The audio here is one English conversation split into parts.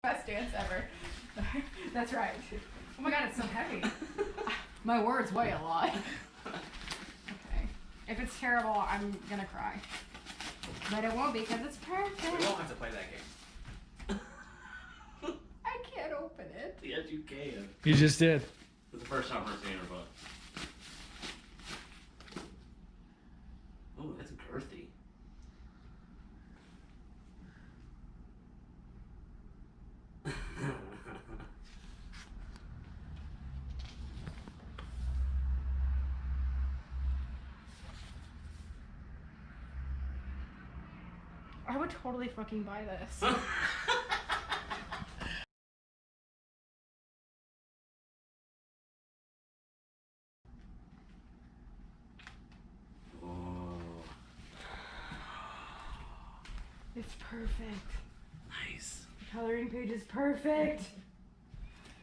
Best dance ever. That's right. Oh my god, it's so heavy. My words weigh a lot. Okay. If it's terrible, I'm gonna cry. But it won't be because it's perfect. We won't have to play that game. I can't open it. Yes, you can. You just did. It's the first time I've seen her book. Oh, that's girthy. I would totally fucking buy this. It's perfect. Nice. The coloring page is perfect.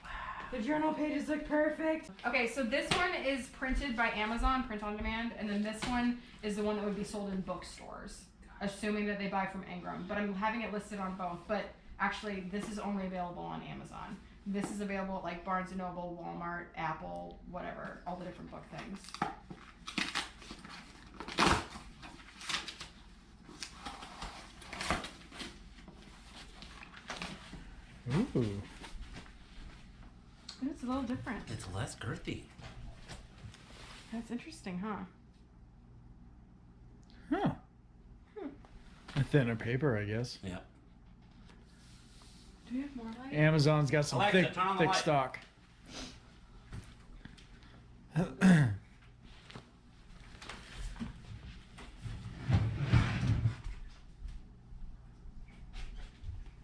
Wow. The journal pages look perfect. Okay, so this one is printed by Amazon, print on demand, and then this one is the one that would be sold in bookstores, assuming that they buy from Ingram. But I'm having it listed on both, but actually this is only available on Amazon. This is available at like Barnes & Noble, Walmart, Apple, whatever, all the different book things. Ooh. It's a little different. It's less girthy. That's interesting, huh? Huh. A thinner paper, I guess. Yeah. Do we have more light? Amazon's got some Alexa, thick turn on the light. stock.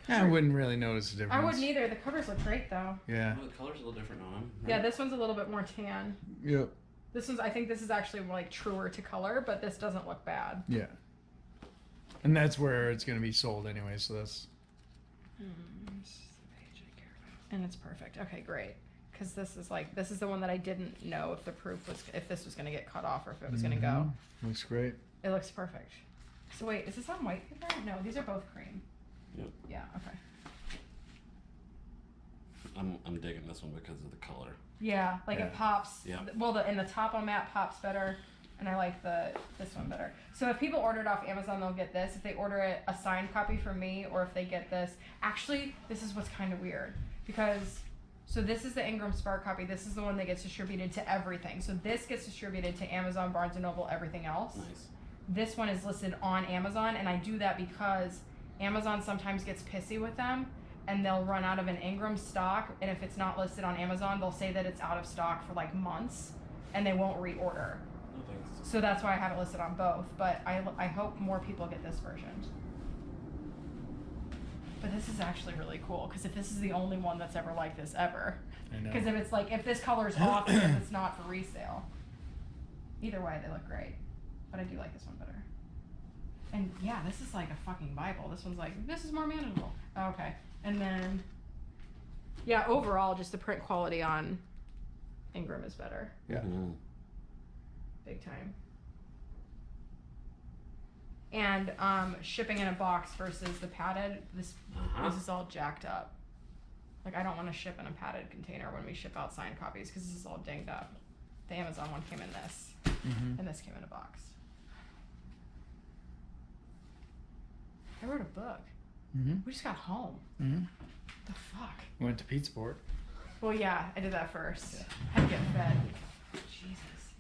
I wouldn't really notice a difference. I wouldn't either. The covers look great though. Yeah. Oh, the color's a little different on them. Right? Yeah, this one's a little bit more tan. Yep. This one's, I think this is actually like truer to color, but this doesn't look bad. Yeah. And that's where it's going to be sold anyway, so that's... And it's perfect. Okay, great. Because this is like, this is the one that I didn't know if the proof was, if this was going to get cut off or if it was going to go. Looks great. It looks perfect. So wait, is this on white paper? No, these are both cream. Yep. Yeah, okay. I'm digging this one because of the color. Yeah, like Yeah. it pops. Yeah. Well, in the top on matte pops better, and I like this one better. So if people order it off Amazon, they'll get this. If they order it a signed copy from me, or if they get this, actually, this is what's kind of weird because. So this is the Ingram Spark copy. This is the one that gets distributed to everything. So this gets distributed to Amazon, Barnes & Noble, everything else. Nice. This one is listed on Amazon, and I do that because Amazon sometimes gets pissy with them, and they'll run out of an Ingram stock, and if it's not listed on Amazon, they'll say that it's out of stock for like months, and they won't reorder. No thanks. So that's why I have it listed on both, but I hope more people get this version. But this is actually really cool, because if this is the only one that's ever like this ever, I know. because if it's like, if this color's off, then it's not for resale. Either way, they look great, but I do like this one better. And yeah, this is like a fucking Bible. This one's like, this is more manageable. Oh, okay. And then, yeah, overall, just the print quality on Ingram is better. Yeah. Mm-hmm. Big time. And shipping in a box versus the padded, this is all jacked up. Like, I don't want to ship in a padded container when we ship out signed copies because this is all dinged up. The Amazon one came in this, and this came in a box. I wrote a book. We just got home. What the fuck? Went to Pizza Port. Well, yeah, I did that first. Had to get fed. Jesus.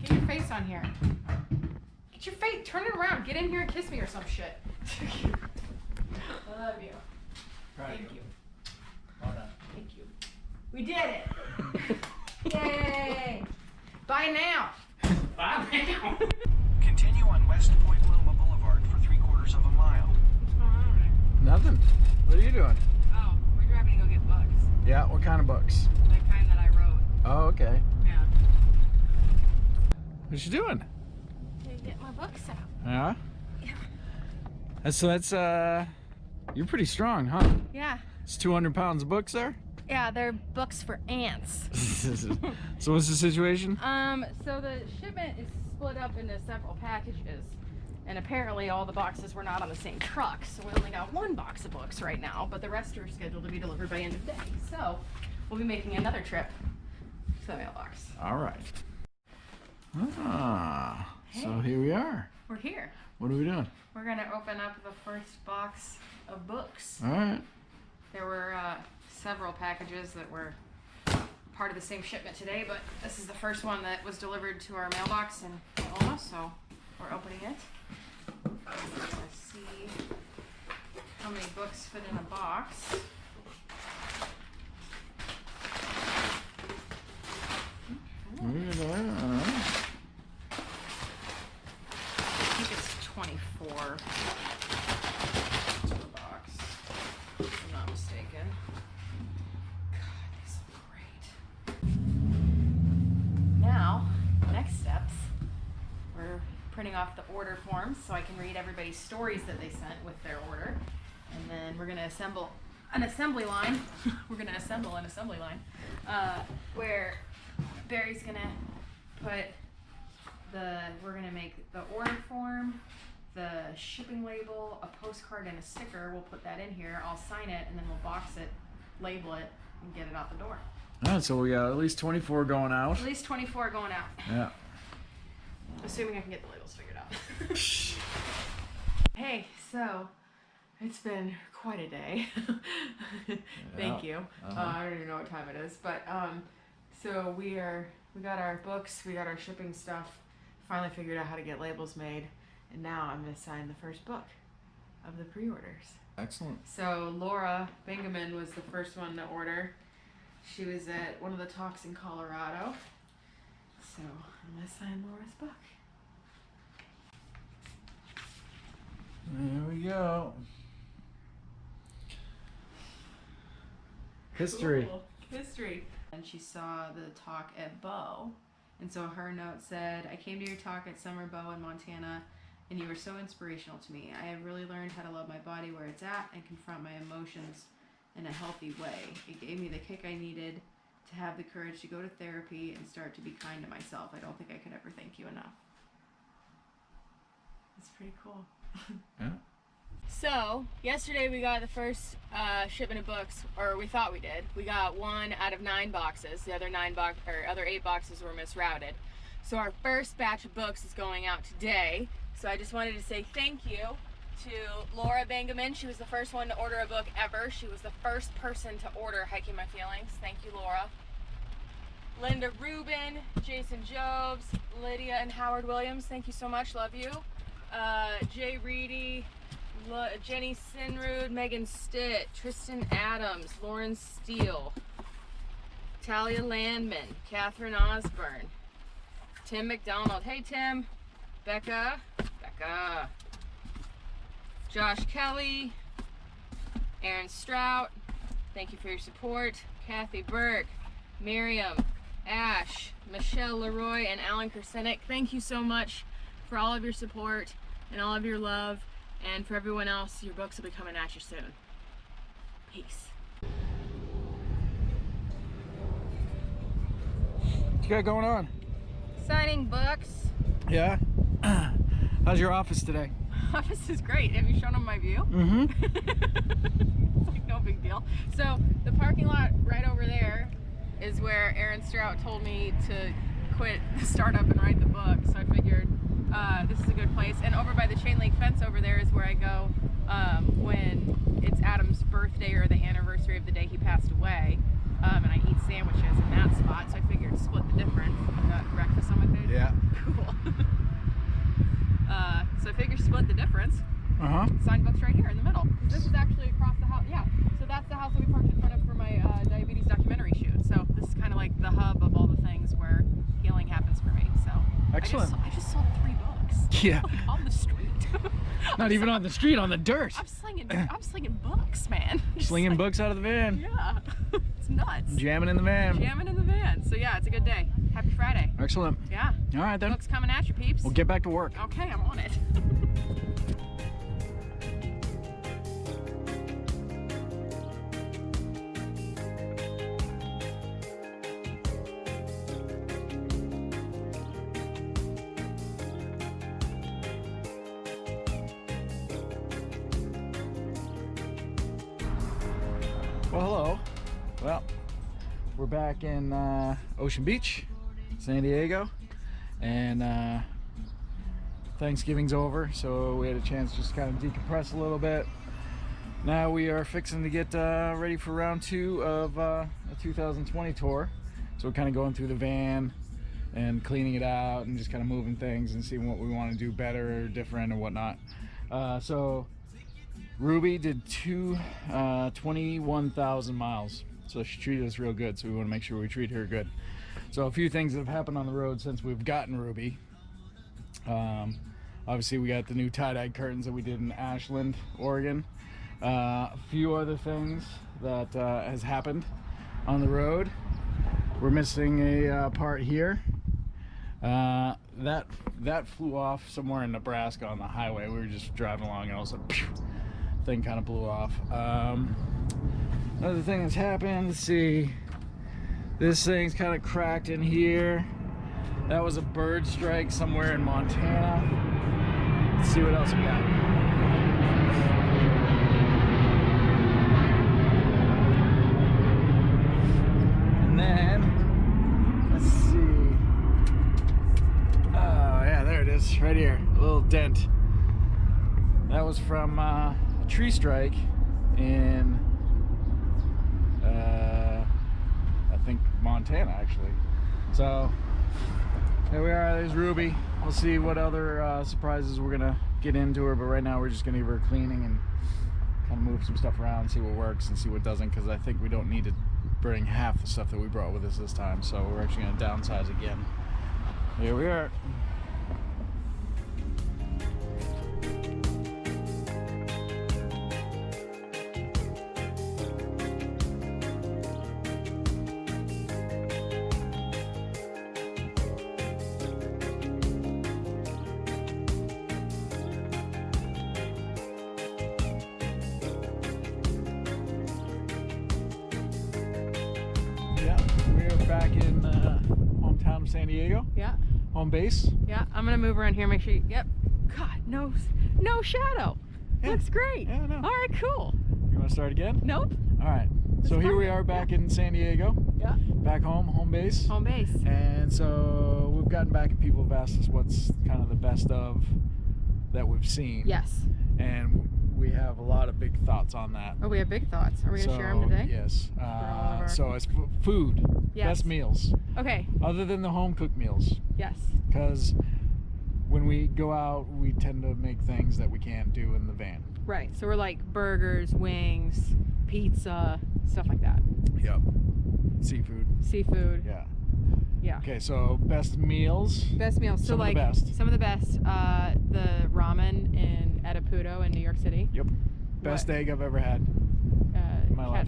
Get your face on here. Get your face. Turn it around. Get in here and kiss me or some shit. I love you. Thank you. Well done. Thank you. We did it. Yay. Bye now. Bye now. Continue on West Point Loma Boulevard for 3/4 of a mile. What's going on over there? Nothing. What are you doing? Oh, we're driving to go get books. Yeah, what kind of books? The kind that I wrote. Oh, okay. Yeah. What you doing? To get my books out. Yeah? Yeah. So that's, you're pretty strong, huh? Yeah. It's 200 pounds of books there? Yeah, they're books for ants. So what's the situation? So the shipment is split up into several packages, And apparently all the boxes were not on the same truck, so we only got one box of books right now, but the rest are scheduled to be delivered by end of day. So we'll be making another trip to the mailbox. All right. So here we are. We're here. What are we doing? We're gonna open up the first box of books. All right. There were several packages that were part of the same shipment today, but this is the first one that was delivered to our mailbox in Oklahoma, so we're opening it. Let's see how many books fit in a box. I think it's 24 to a box, if I'm not mistaken. God, these look great. Now, next steps, we're printing off the order forms so I can read everybody's stories that they sent with their order. And then we're gonna assemble an assembly line. We're gonna assemble an assembly line where Barry's gonna put we're gonna make the order form, the shipping label, a postcard, and a sticker. We'll put that in here. I'll sign it, and then we'll box it, label it, and get it out the door. All right, so we got at least 24 going out. At least 24 going out. Yeah. Assuming I can get the labels figured out. Hey, so it's been quite a day. Thank you. I don't even know what time it is, but so we got our books, we got our shipping stuff, finally figured out how to get labels made, and now I'm gonna sign the first book of the pre-orders. Excellent. So Laura Bingaman was the first one to order. She was at one of the talks in Colorado. So I'm gonna sign Laura's book. There we go. History. Cool. History. And she saw the talk at Bow, and so her note said, I came to your talk at Summer Bow in Montana, and you were so inspirational to me. I have really learned how to love my body where it's at and confront my emotions in a healthy way. It gave me the kick I needed to have the courage to go to therapy and start to be kind to myself. I don't think I could ever thank you enough. That's pretty cool. Yeah. So, yesterday we got the first shipment of books, or we thought we did. We got 1 out of 9 boxes. The other 8 boxes were misrouted. So our first batch of books is going out today. So I just wanted to say thank you to Laura Bangaman. She was the first one to order a book ever. She was the first person to order Hiking My Feelings. Thank you, Laura. Linda Rubin, Jason Jobs, Lydia and Howard Williams. Thank you so much. Love you. Jay Reedy, Jenny Sinrud, Megan Stitt, Tristan Adams, Lauren Steele, Talia Landman, Catherine Osborne, Tim McDonald. Hey Tim. Becca. Josh Kelly, Aaron Strout. Thank you for your support. Kathy Burke, Miriam, Ash, Michelle Leroy, and Alan Kersenik. Thank you so much for all of your support and all of your love. And for everyone else, your books will be coming at you soon. Peace. What you got going on? Signing books. Yeah? How's your office today? Office is great. Have you shown them my view? Mm-hmm. It's like no big deal. So the parking lot right over there is where Aaron Strout told me to quit the startup and write the book. So I figured this is a good place. And over by the chain link fence over there is where I go when it's Adam's birthday or the anniversary of the day he passed away. And I eat sandwiches in that spot. So I figured split the difference. Got breakfast on my page? Yeah. Cool. So I figured split the difference. Sign books right here in the middle. This is actually across the house. Yeah. So that's the house that we parked in front of for my diabetes documentary shoot. So this is kind of like the hub of all the things where healing happens for me. So Excellent. I just sold 3 books. Yeah. On the street. Not even on the street, on the dirt. I'm slinging books, man. Slinging books out of the van. Yeah. It's nuts. Jamming in the van. Jamming in the van. So yeah, it's a good day. Happy Friday. Excellent. Yeah. All right then. Books coming at you, peeps. We'll get back to work. Okay, I'm on it. Well, hello. Well, we're back in Ocean Beach, San Diego, and Thanksgiving's over, so we had a chance to just kind of decompress a little bit. Now we are fixing to get ready for round 2 of a 2020 tour. So we're kind of going through the van and cleaning it out and just kind of moving things and seeing what we want to do better or different or whatnot. So Ruby did 21,000 miles, so she treated us real good, so we want to make sure we treat her good. So a few things that have happened on the road since we've gotten Ruby. Obviously we got the new tie-dye curtains that we did in Ashland, Oregon. A few other things that has happened on the road. We're missing a part here. That flew off somewhere in Nebraska on the highway. We were just driving along and all of a sudden, pew, thing kind of blew off. Another thing that's happened, let's see, this thing's kind of cracked in here. That was a bird strike somewhere in Montana. Let's see what else we got. And then, let's see. Oh yeah, there it is, right here, a little dent. That was from a tree strike in, I think Montana actually. So there we are, there's Ruby. We'll see what other surprises we're gonna get into her, but right now we're just gonna give her a cleaning and kind of move some stuff around, see what works and see what doesn't, because I think we don't need to bring half the stuff that we brought with us this time, so we're actually gonna downsize again. Here we are. Back in hometown of San Diego. Yeah. Home base. Yeah. I'm gonna move around here. Make sure. Yep. God, no shadow. Yeah. Looks great. Yeah, I know. All right, cool. You want to start again? Nope. All right. So here we are back in San Diego. Yeah. Back home base. Home base. And so we've gotten back and people have asked us what's kind of the best of that we've seen. Yes. And we have a lot of big thoughts on that. Oh, we have big thoughts. Are we gonna share them today? Yes. all of our- So it's food. Yes. Best meals. Okay. Other than the home cooked meals. Yes. Because when we go out, we tend to make things that we can't do in the van. Right. So we're like burgers, wings, pizza, stuff like that. Yep. Seafood. Seafood. Yeah. Yeah. Okay, so best meals. Best meals. So Some of the like best. some of the best. The ramen in Ippudo in New York City. Yep. Best What? egg I've ever had in my life.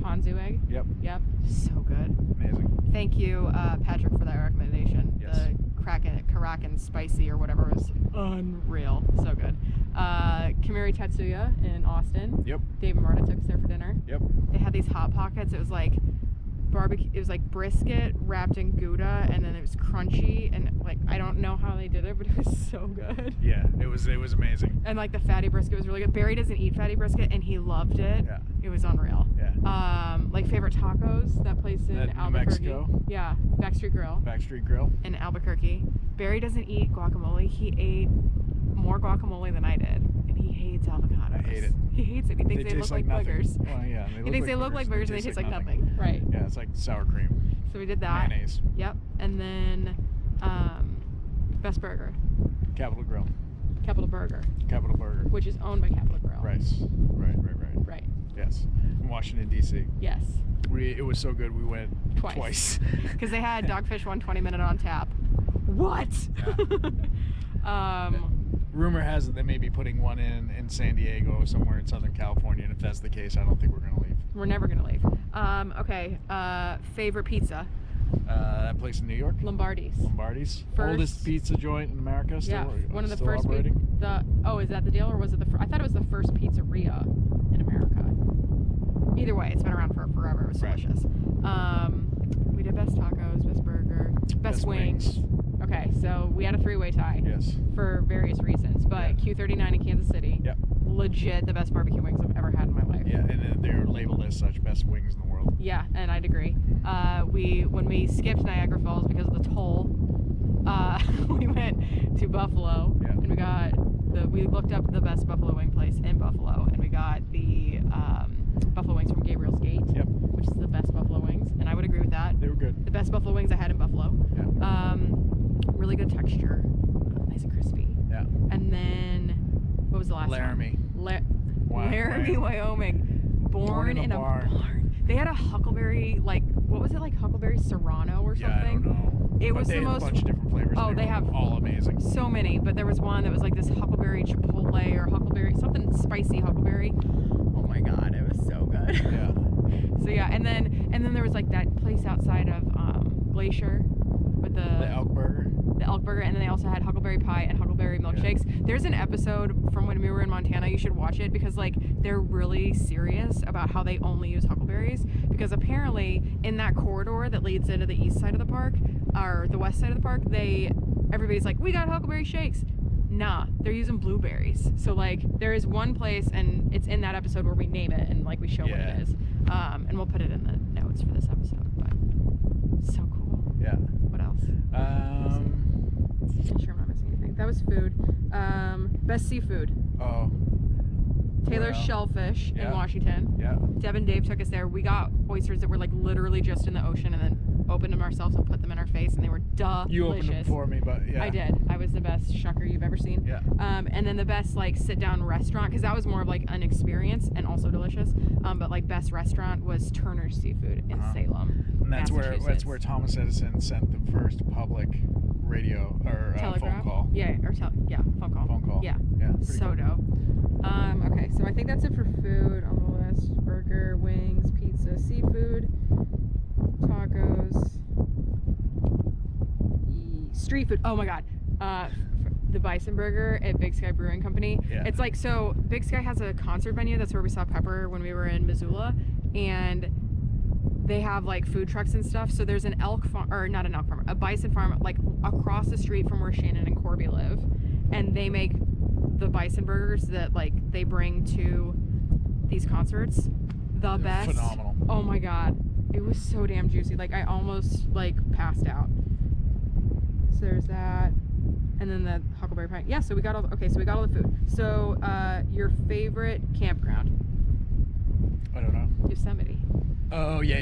Ponzu egg. Yep. Yep. So good. Amazing. Thank you, Patrick, for that recommendation. Yes. The Kraken spicy or whatever was unreal. So good. Kemuri Tatsu-ya in Austin. Yep. Dave and Marta took us there for dinner. Yep. They had these hot pockets. It was like barbecue. It was like brisket wrapped in Gouda, and then it was crunchy. And like I don't know how they did it, but it was so good. Yeah, it was amazing. And like the fatty brisket was really good. Barry doesn't eat fatty brisket, and he loved it. Yeah. It was unreal. Yeah. Like favorite tacos, that place in That New Albuquerque. Mexico? Yeah, Backstreet Grille Backstreet Grille. in Albuquerque. Barry doesn't eat guacamole. He ate more guacamole than I did, and he hates avocados. I hate it. He hates it. He thinks they taste look like nothing. boogers. Well, yeah. He thinks they look like boogers and they taste like nothing. Right. Yeah, it's like sour cream. So we did that. Mayonnaise. Yep. And then best burger, Capital Grill. Capital Burger, Capital Burger. which is owned by Capital Grill. Right. Right. Yes. In Washington, D.C. Yes. It was so good we went twice. Because they had Dogfish 120-minute on tap. What? Rumor has it they may be putting one in San Diego or somewhere in Southern California, and if that's the case, I don't think we're going to leave. We're never going to leave. Okay. Favorite pizza? That place in New York? Lombardi's. Lombardi's. First- Oldest pizza joint in America. Still, Yeah, one of the still first. operating. Oh, is that the deal, or was it the? I thought it was the first pizzeria in America. Either way, it's been around for forever. It was Right. delicious. We did best tacos, best burger, best wings. Okay, so we had a three-way tie. Yes. For various reasons, but Yeah. Q39 in Kansas City. Yep. Legit the best barbecue wings I've ever had in my life. Yeah, and they're as such, best wings in the world. Yeah, and I'd agree. When we skipped Niagara Falls because of the toll, we went to Buffalo, and we looked up the best buffalo wing place in Buffalo, and we got the buffalo wings from Gabriel's Gate, which is the best buffalo wings, and I would agree with that. They were good. The best buffalo wings I had in Buffalo. Yeah. Really good texture, nice and crispy. Yeah. And then, what was the last Laramie. one? Laramie, Wyoming. Born in a barn. They had a Huckleberry, like, what was it, like Huckleberry Serrano or something? Yeah, I don't know. It was they the had most. a bunch of different flavors. Oh, and they were have all amazing. So many, but there was one that was like this Huckleberry Chipotle or Huckleberry, something spicy Huckleberry. Oh my God, it was so good. Yeah. So yeah, and then there was like that place outside of Glacier with the elk burger. The elk burger, and then they also had Huckleberry pie and Huckleberry milkshakes. There's an episode from when we were in Montana, you should watch it, because like they're really serious about how they only use huckleberries, because apparently in that corridor that leads into the east side of the park, or the west side of the park, everybody's like, we got Huckleberry shakes. Nah, they're using blueberries. So like there is one place, and it's in that episode where we name it and like we show what it is, and we'll put it in the notes for this episode. But so cool. Yeah. What else? I'm sure I'm not missing anything. That was food. Best seafood. Oh. Taylor's Shellfish in Washington. Yeah. Deb and Dave took us there. We got oysters that were like literally just in the ocean, and then opened them ourselves and put them in our face, and they were delicious. You opened them for me, but yeah. I did. I was the best shucker you've ever seen. Yeah. And then the best like sit down restaurant, because that was more of like an experience and also delicious. But like best restaurant was Turner's Seafood in Salem. And that's where Thomas Edison sent the first public radio or phone call. Yeah, phone call. Phone call. Yeah. Yeah. So dope. Okay, so I think that's it for food on the list. Burger, wings, pizza, seafood, tacos, street food. Oh my God. The Bison Burger at Big Sky Brewing Company. Yeah. It's like, so Big Sky has a concert venue. That's where we saw Pepper when we were in Missoula. And they have like food trucks and stuff. So there's an elk farm, or not an elk farm, a bison farm like across the street from where Shannon and Corby live. And they make the bison burgers that like they bring to these concerts. The best. Phenomenal. Oh my God. It was so damn juicy. Like I almost like passed out. So there's that. And then the Huckleberry pie. Yeah, so we got all the food. So your favorite campground? I don't know. Yosemite. Oh yeah.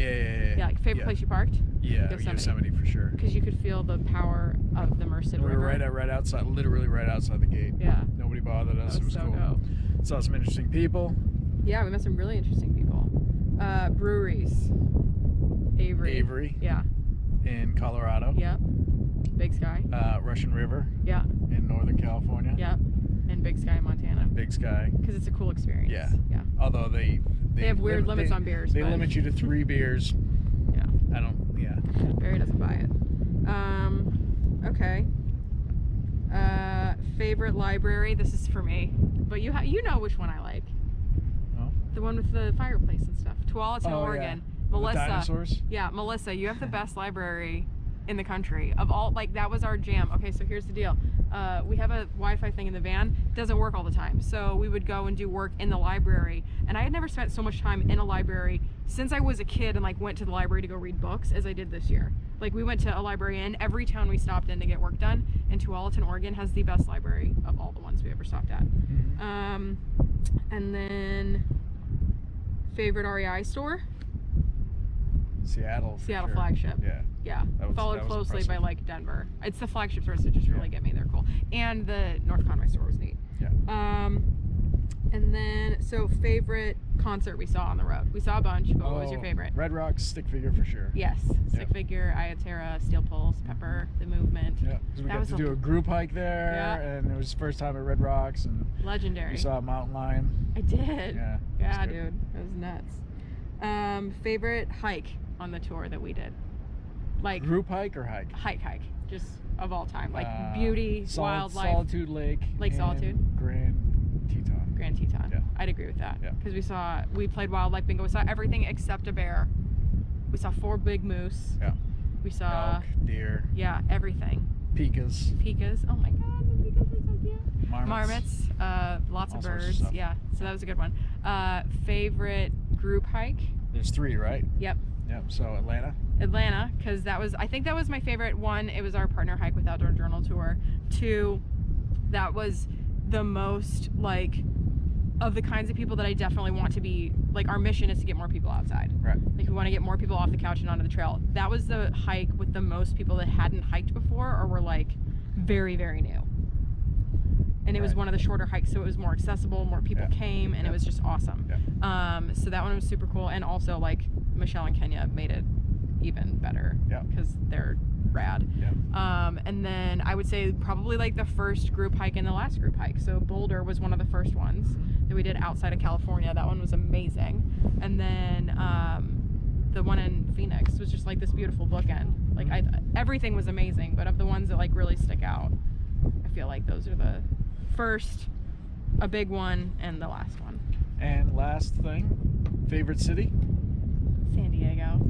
Yeah, like favorite place you parked? Yeah, Yosemite for sure. Because you could feel the power of the Merced River. We were right outside, literally right outside the gate. Yeah. Nobody bothered us. It was so cool. dope. Saw some interesting people. Yeah, we met some really interesting people. Breweries. Avery. Yeah. In Colorado. Yep. Big Sky. Russian River. Yeah. In Northern California. Yep. And Big Sky, Montana. Big Sky. Because it's a cool experience. Yeah. Yeah. Although they have weird limits on beers. They but limit you to 3 beers. Yeah. I don't. Yeah. Barry doesn't buy it. Okay. Favorite library. This is for me, but you know which one I like. Oh. The one with the fireplace and stuff. Tualatin, Oregon. Yeah. Melissa. The dinosaurs? Yeah, Melissa, you have the best library in the country. Of all, like, that was our jam. Okay, so here's the deal. We have a Wi-Fi thing in the van. It doesn't work all the time. So we would go and do work in the library. And I had never spent so much time in a library since I was a kid and like went to the library to go read books as I did this year. Like we went to a library in every town we stopped in to get work done. And Tualatin, Oregon has the best library of all the ones we ever stopped at. Mm-hmm. And then favorite REI store? Seattle sure. Flagship. Yeah. Followed closely by like Denver. It's the flagship stores that just really get me. They're cool. And the North Conway store was neat. Yeah. And then so favorite concert we saw on the road. We saw a bunch, but what was your favorite? Red Rocks, Stick Figure for sure. Yes, Stick Figure, Iatera, Steel Pulse, Pepper, The Movement. Yeah, because we got to do a group hike there, and it was the first time at Red Rocks, and legendary. We saw a mountain lion. I did. Yeah, dude, it was nuts. Favorite hike on the tour that we did? Like group hike or hike? Hike, just of all time. Like beauty, wildlife. Solitude Lake. Solitude. Grand Teton. Yeah. I'd agree with that. Yeah. Because we played wildlife bingo. We saw everything except a bear. We saw 4 big moose. Yeah. We saw elk, deer. Yeah, everything. Pikas. Oh my God, the pikas are so cute. Marmots. Lots of birds. Yeah, so that was a good one. Favorite group hike. There's 3, right? Yep. Yep. So Atlanta, because I think that was my favorite. 1, it was our partner hike with Outdoor Journal Tour. 2, that was the most like of the kinds of people that I definitely want to be, like, our mission is to get more people outside. Right. Like, we want to get more people off the couch and onto the trail. That was the hike with the most people that hadn't hiked before or were like very, very new. And it was one of the shorter hikes, so it was more accessible, more people came, and it was just awesome. So that one was super cool. And also, like, Michelle and Kenya made it even better because they're rad. And then I would say probably like the first group hike and the last group hike. So Boulder was one of the first ones that we did outside of California. That one was amazing. And then the one in Phoenix was just like this beautiful bookend. Like everything was amazing, but of the ones that like really stick out, I feel like those are the first, a big one, and the last one. And last thing, favorite city? San Diego.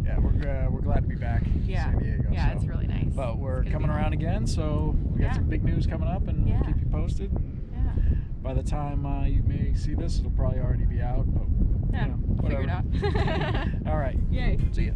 Yeah, we're glad to be back in San Diego. Yeah, so. it's really nice. But we're coming around again, so we got some big news coming up, and we'll keep you posted. By the time you may see this, it'll probably already be out. But, you know, figure it out. All right. Yay. See ya.